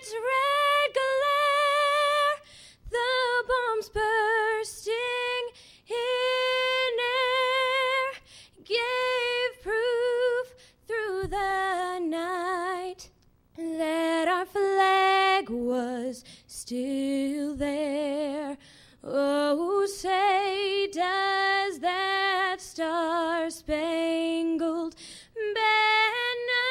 its red glare, the bombs bursting in air gave proof through the night that our flag was still there. Oh, say does that star-spangled banner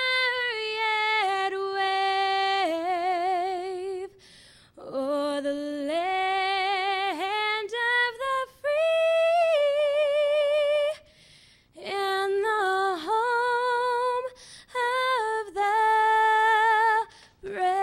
yet wave o'er the land of the free and the home of the brave?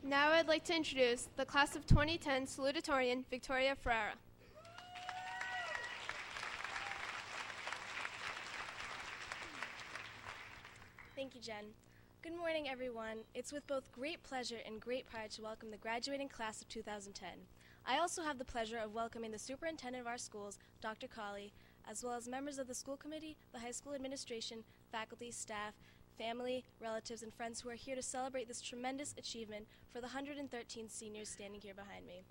Now I'd like to introduce the class of 2010 salutatorian, Victoria Ferreira. Thank you, Jen. Good morning, everyone. It's with both great pleasure and great pride to welcome the graduating class of 2010. I also have the pleasure of welcoming the superintendent of our schools, Dr. Colley, as well as members of the school committee, the high school administration, faculty, staff, family, relatives, and friends who are here to celebrate this tremendous achievement for the 113 seniors standing here behind me.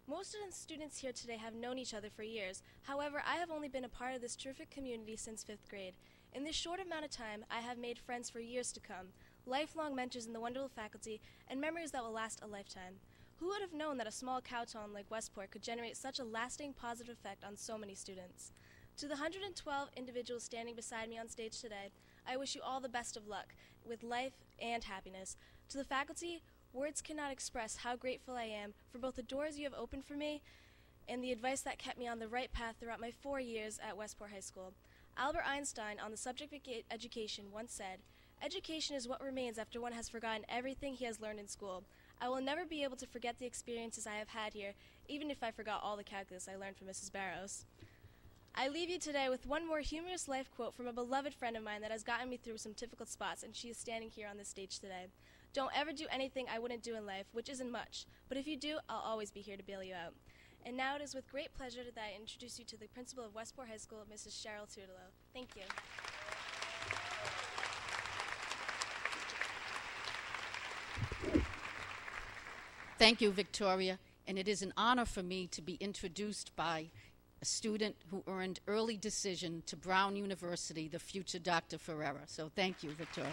Most of the students here today have known each other for years. However, I have only been a part of this terrific community since 5th grade. In this short amount of time, I have made friends for years to come, lifelong mentors in the wonderful faculty, and memories that will last a lifetime. Who would have known that a small cow town like Westport could generate such a lasting positive effect on so many students? To the 112 individuals standing beside me on stage today, I wish you all the best of luck with life and happiness. To the faculty, words cannot express how grateful I am for both the doors you have opened for me and the advice that kept me on the right path throughout my 4 years at Westport High School. Albert Einstein, on the subject of education, once said, "Education is what remains after one has forgotten everything he has learned in school." I will never be able to forget the experiences I have had here, even if I forgot all the calculus I learned from Mrs. Barrows. I leave you today with one more humorous life quote from a beloved friend of mine that has gotten me through some difficult spots, and she is standing here on this stage today. "Don't ever do anything I wouldn't do in life," which isn't much, but if you do, I'll always be here to bail you out. And now it is with great pleasure that I introduce you to the principal of Westport High School, Mrs. Cheryl Tudelo. Thank you. Thank you, Victoria, and it is an honor for me to be introduced by a student who earned early decision to Brown University, the future Dr. Ferreira. So thank you, Victoria.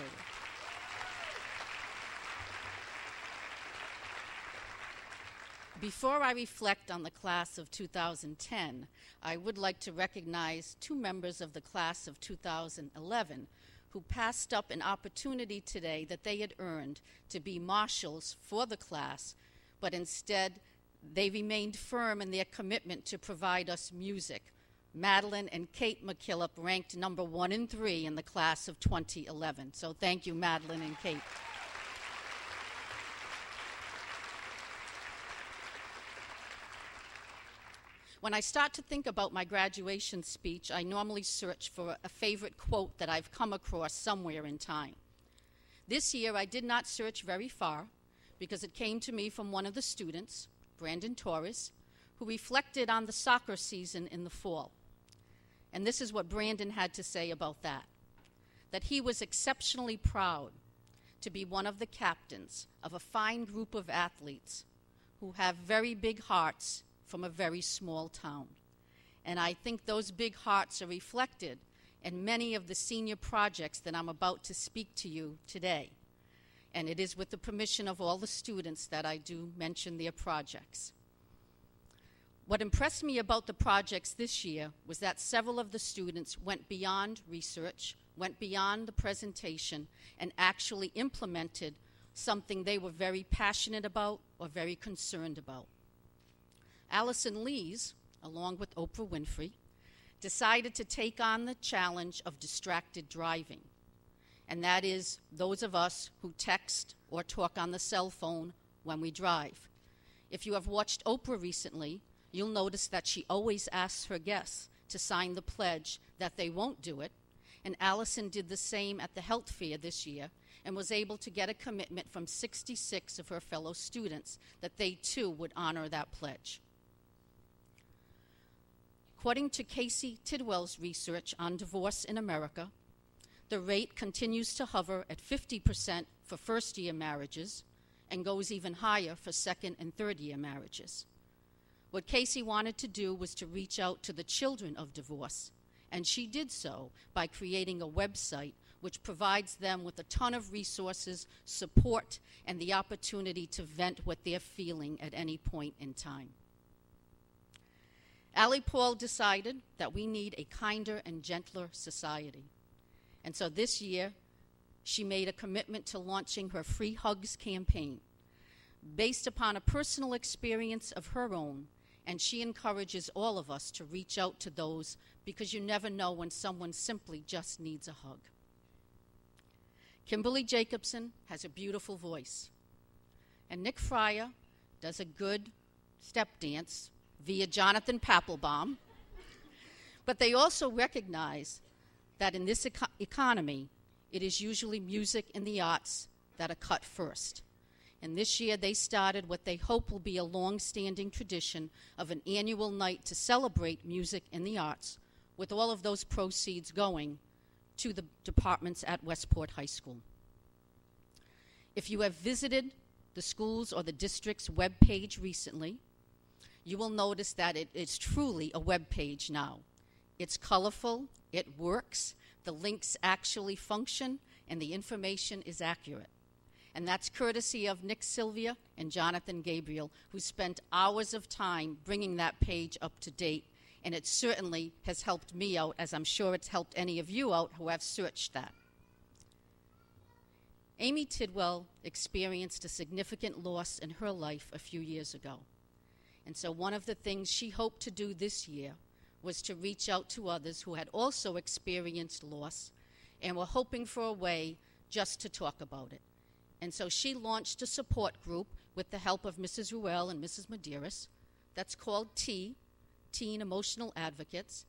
Before I reflect on the class of 2010, I would like to recognize two members of the class of 2011 who passed up an opportunity today that they had earned to be marshals for the class, but instead they remained firm in their commitment to provide us music. Madeline and Kate McKillop ranked number 1 and 3 in the class of 2011. So thank you, Madeline and Kate. When I start to think about my graduation speech, I normally search for a favorite quote that I've come across somewhere in time. This year, I did not search very far because it came to me from one of the students, Brandon Torres, who reflected on the soccer season in the fall. And this is what Brandon had to say about that he was exceptionally proud to be one of the captains of a fine group of athletes who have very big hearts from a very small town. And I think those big hearts are reflected in many of the senior projects that I'm about to speak to you today. And it is with the permission of all the students that I do mention their projects. What impressed me about the projects this year was that several of the students went beyond research, went beyond the presentation, and actually implemented something they were very passionate about or very concerned about. Allison Lees, along with Oprah Winfrey, decided to take on the challenge of distracted driving. And that is those of us who text or talk on the cell phone when we drive. If you have watched Oprah recently, you'll notice that she always asks her guests to sign the pledge that they won't do it, and Allison did the same at the health fair this year and was able to get a commitment from 66 of her fellow students that they too would honor that pledge. According to Casey Tidwell's research on divorce in America, the rate continues to hover at 50% for first-year marriages and goes even higher for second and third-year marriages. What Casey wanted to do was to reach out to the children of divorce, and she did so by creating a website which provides them with a ton of resources, support, and the opportunity to vent what they're feeling at any point in time. Allie Paul decided that we need a kinder and gentler society. And so this year, she made a commitment to launching her Free Hugs campaign based upon a personal experience of her own, and she encourages all of us to reach out to those because you never know when someone simply just needs a hug. Kimberly Jacobson has a beautiful voice, and Nick Fryer does a good step dance via Jonathan Papelbaum, but they also recognize that in this economy, it is usually music and the arts that are cut first. And this year they started what they hope will be a long-standing tradition of an annual night to celebrate music and the arts, with all of those proceeds going to the departments at Westport High School. If you have visited the schools or the district's web page recently, you will notice that it is truly a web page now. It's colorful, it works, the links actually function, and the information is accurate. And that's courtesy of Nick Sylvia and Jonathan Gabriel, who spent hours of time bringing that page up to date, and it certainly has helped me out, as I'm sure it's helped any of you out who have searched that. Amy Tidwell experienced a significant loss in her life a few years ago. And so one of the things she hoped to do this year was to reach out to others who had also experienced loss and were hoping for a way just to talk about it. And so she launched a support group with the help of Mrs. Ruel and Mrs. Medeiros that's called Teen Emotional Advocates,